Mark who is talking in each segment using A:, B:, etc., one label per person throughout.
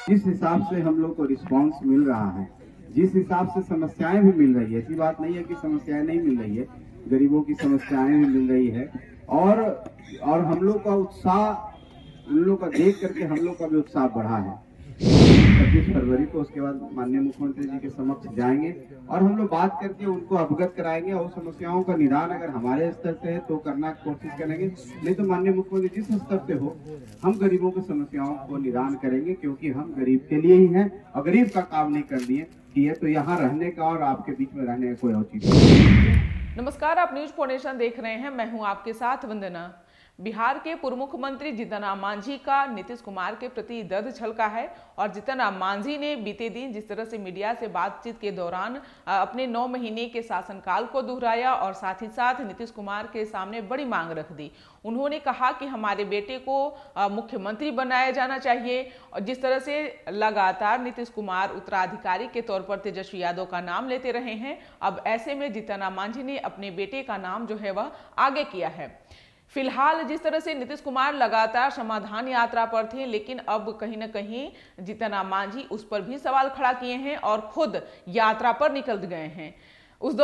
A: जिस हिसाब से हम लोग को रिस्पांस मिल रहा है, जिस हिसाब से समस्याएं भी मिल रही है, ऐसी बात नहीं है कि समस्याएं नहीं मिल रही है, गरीबों की समस्याएं भी मिल रही है। और हम लोग का उत्साह, उन लोग का देख करके हम लोग का भी उत्साह बढ़ा है। 26 फरवरी को उसके बाद माननीय मुख्यमंत्री जी के समक्ष जाएंगे और हम लोग बात करके उनको अवगत कराएंगे और समस्याओं का निदान अगर हमारे स्तर से है तो करना कोशिश करेंगे, नहीं तो माननीय मुख्यमंत्री जिस स्तर पे हो हम गरीबों की समस्याओं को निदान करेंगे, क्योंकि हम गरीब के लिए ही हैं और गरीब का काम नहीं कर दिए तो यहाँ रहने का और आपके बीच में रहने का कोई औचित्य नहीं।
B: नमस्कार, आप न्यूज फाउंडेशन देख रहे हैं। मैं हूं आपके साथ वंदना। बिहार के पूर्व मुख्यमंत्री जीतन राम मांझी का नीतीश कुमार के प्रति दर्द छलका है और जीतन राम मांझी ने बीते दिन जिस तरह से मीडिया से बातचीत के दौरान अपने 9 महीने के शासनकाल को दोहराया और साथ ही साथ नीतीश कुमार के सामने बड़ी मांग रख दी। उन्होंने कहा कि हमारे बेटे को मुख्यमंत्री बनाया जाना चाहिए और जिस तरह से लगातार नीतीश कुमार उत्तराधिकारी के तौर पर तेजस्वी यादव का नाम लेते रहे हैं, अब ऐसे में जीतन राम मांझी ने अपने बेटे का नाम जो है वह आगे किया है। फिलहाल जिस तरह से नीतीश कुमार लगातार समाधान यात्रा पर थे, लेकिन अब कहीं ना कहीं जीतन राम मांझी उस पर भी सवाल खड़ा किए हैं और खुद यात्रा पर निकल गए हैं। उस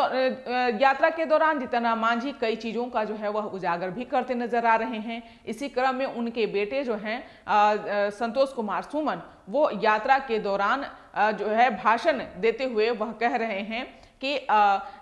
B: यात्रा के दौरान जीतन राम मांझी कई चीजों का जो है वह उजागर भी करते नजर आ रहे हैं। इसी क्रम में उनके बेटे जो हैं संतोष कुमार सुमन, वो यात्रा के दौरान जो है भाषण देते हुए वह कह रहे हैं कि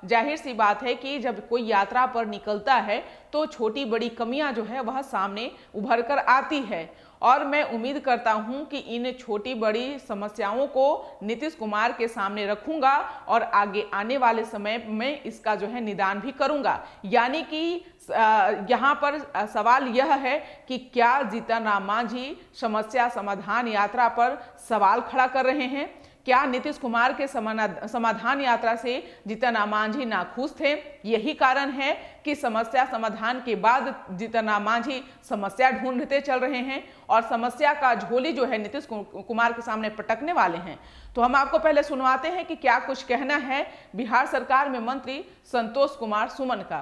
B: जाहिर सी बात है कि जब कोई यात्रा पर निकलता है तो छोटी बड़ी कमियां जो है वह सामने उभर कर आती है और मैं उम्मीद करता हूं कि इन छोटी बड़ी समस्याओं को नीतीश कुमार के सामने रखूंगा और आगे आने वाले समय में इसका जो है निदान भी करूंगा। यानी कि यहाँ पर सवाल यह है कि क्या जीतन राम मांझी समस्या समाधान यात्रा पर सवाल खड़ा कर रहे हैं? क्या नीतीश कुमार के समाधान यात्रा से जीतन राम मांझी नाखुश थे? यही कारण है कि समस्या समाधान के बाद जीतन राम मांझी समस्या ढूंढते चल रहे हैं और समस्या का झोली जो है नीतीश कुमार के सामने पटकने वाले हैं। तो हम आपको पहले सुनवाते हैं कि क्या कुछ कहना है बिहार सरकार में मंत्री संतोष कुमार सुमन का।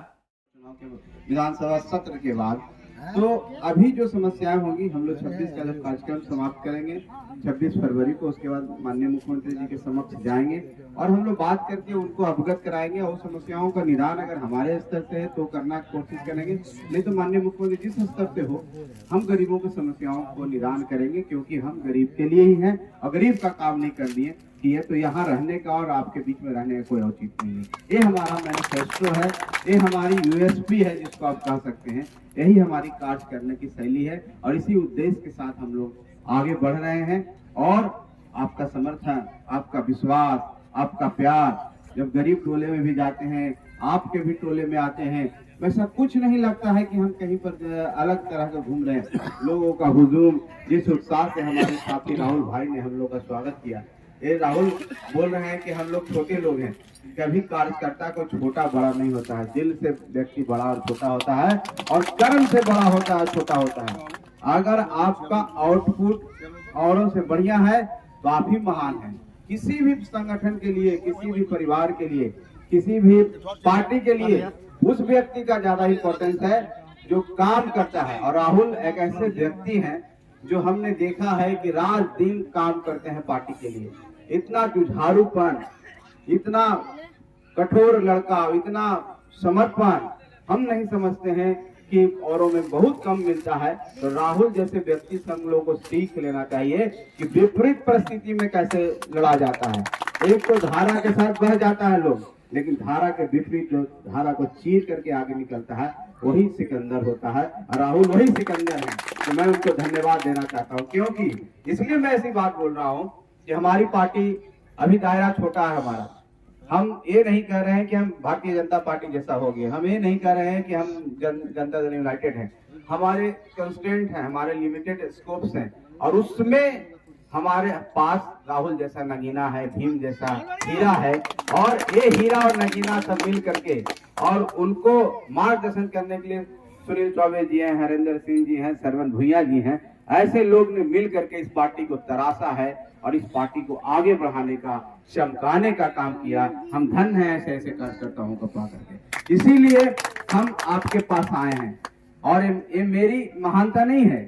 A: विधानसभा सत्र के बाद तो अभी जो समस्याएं होंगी हम लोग 26 का जब कार्यक्रम समाप्त करेंगे, 26 फरवरी को उसके बाद माननीय मुख्यमंत्री जी के समक्ष जाएंगे और हम लोग बात करके उनको अवगत कराएंगे और समस्याओं का निदान अगर हमारे स्तर से है तो करना कोशिश करेंगे, नहीं तो माननीय मुख्यमंत्री जिस स्तर पे हो हम गरीबों की समस्याओं को निदान करेंगे, क्योंकि हम गरीब के लिए ही हैं और गरीब का काम नहीं कर दिए तो यहाँ रहने का और आपके बीच में रहने का कोई औचित्य नहीं है। ये हमारा मैनिफेस्टो है, ये हमारी यूएसपी है जिसको आप कह सकते हैं, यही हमारी कार्य करने की शैली है और इसी उद्देश्य के साथ हम लोग आगे बढ़ रहे हैं। और आपका समर्थन, आपका विश्वास, आपका प्यार, जब गरीब टोले में भी जाते हैं, आपके भी टोले में आते हैं, वैसा कुछ नहीं लगता है कि हम कहीं पर अलग तरह का घूम रहे हैं। लोगों का हुजूम, जिस उत्साह से हमारे साथी राहुल भाई ने हम लोग का स्वागत किया। ये राहुल बोल रहे हैं कि हम लोग छोटे लोग हैं, कभी कार्यकर्ता को छोटा बड़ा नहीं होता है, दिल से व्यक्ति बड़ा और छोटा होता है और कर्म से बड़ा होता है, छोटा होता है। अगर आपका आउटपुट औरों से बढ़िया है तो आप ही महान हैं। किसी भी संगठन के लिए, किसी भी परिवार के लिए, किसी भी पार्टी के लिए उस व्यक्ति का ज्यादा इंपॉर्टेंस है जो काम करता है। और राहुल एक ऐसे व्यक्ति हैं जो हमने देखा है कि रात दिन काम करते हैं पार्टी के लिए। इतना जुझारूपन, इतना कठोर लड़का, इतना समर्पण हम नहीं समझते हैं कि औरों में बहुत कम मिलता है। तो राहुल जैसे व्यक्ति से हम लोगों को सीख लेना चाहिए कि विपरीत परिस्थिति में कैसे लड़ा जाता है। एक तो धारा के साथ बह जाता है लोग, लेकिन धारा के विपरीत जो धारा को चीर करके आगे निकलता है वही सिकंदर होता है और राहुल वही सिकंदर है। तो मैं उनको धन्यवाद देना चाहता हूँ, क्योंकि इसलिए मैं ऐसी बात बोल रहा हूँ कि हमारी पार्टी अभी दायरा छोटा है हमारा। हम ये नहीं कह रहे हैं कि हम भारतीय जनता पार्टी जैसा हो गए, हम ये नहीं कह रहे हैं कि हम जनता दल यूनाइटेड हैं। हमारे कंस्टेंट हैं, हमारे लिमिटेड स्कोप्स हैं और उसमें हमारे पास राहुल जैसा नगीना है, भीम जैसा हीरा है और ये हीरा और नगीना सब मिल करके और उनको मार्गदर्शन करने के लिए सुनील चौबे जी हैं, हरेंद्र सिंह जी हैं, सरवन भुइया जी हैं, ऐसे लोग ने मिल करके इस पार्टी को तराशा है और इस पार्टी को आगे बढ़ाने का, चमकाने का काम किया। हम धन्य हैं ऐसे ऐसे कार्यकर्ताओं को पा करके, इसीलिए हम आपके पास आए हैं। और ये मेरी महानता नहीं है,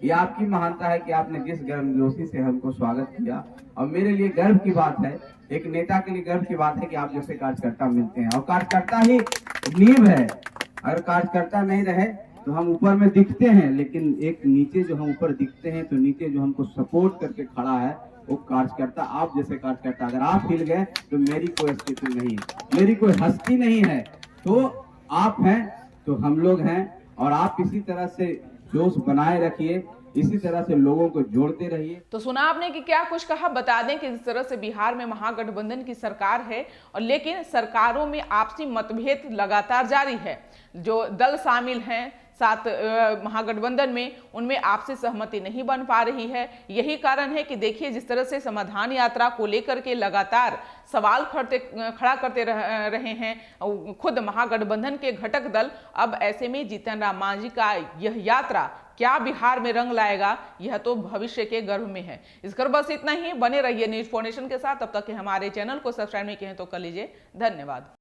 A: ये आपकी महानता है कि आपने जिस गर्मजोशी से हमको स्वागत किया, और मेरे लिए गर्व की बात है, एक नेता के लिए गर्व की बात है कि आप जैसे कार्यकर्ता मिलते हैं, और कार्यकर्ता ही नींव है। अगर कार्यकर्ता नहीं रहे तो हम ऊपर में दिखते हैं, लेकिन एक नीचे जो हम ऊपर दिखते हैं, तो नीचे जो हमको सपोर्ट करके खड़ा है वो कार्यकर्ता, आप जैसे कार्यकर्ता। अगर आप हिल गए तो मेरी कोई अस्तित्व नहीं है, मेरी कोई हस्ती नहीं है। तो आप हैं तो हम लोग हैं, और आप इसी तरह से जोश बनाए रखिए, इसी तरह से लोगों को जोड़ते रहिए।
B: तो सुना आपने कि क्या कुछ कहा। बता दें कि जिस तरह से बिहार में महागठबंधन की सरकार है, और लेकिन सरकारों में आपसी मतभेद लगातार जारी है। जो दल शामिल हैं साथ महागठबंधन में, उनमें आपसी सहमति नहीं बन पा रही है। यही कारण है कि देखिए जिस तरह से समाधान यात्रा को लेकर के लगातार सवाल खड़ा करते रहे हैं खुद महागठबंधन के घटक दल। अब ऐसे में जीतन राम मांझी का यह यात्रा क्या बिहार में रंग लाएगा, यह तो भविष्य के गर्भ में है। इस कर बस इतना ही। बने रहिए न्यूज़ फाउंडेशन के साथ। तब तक के हमारे चैनल को सब्सक्राइब नहीं किए हैं तो कर लीजिए। धन्यवाद।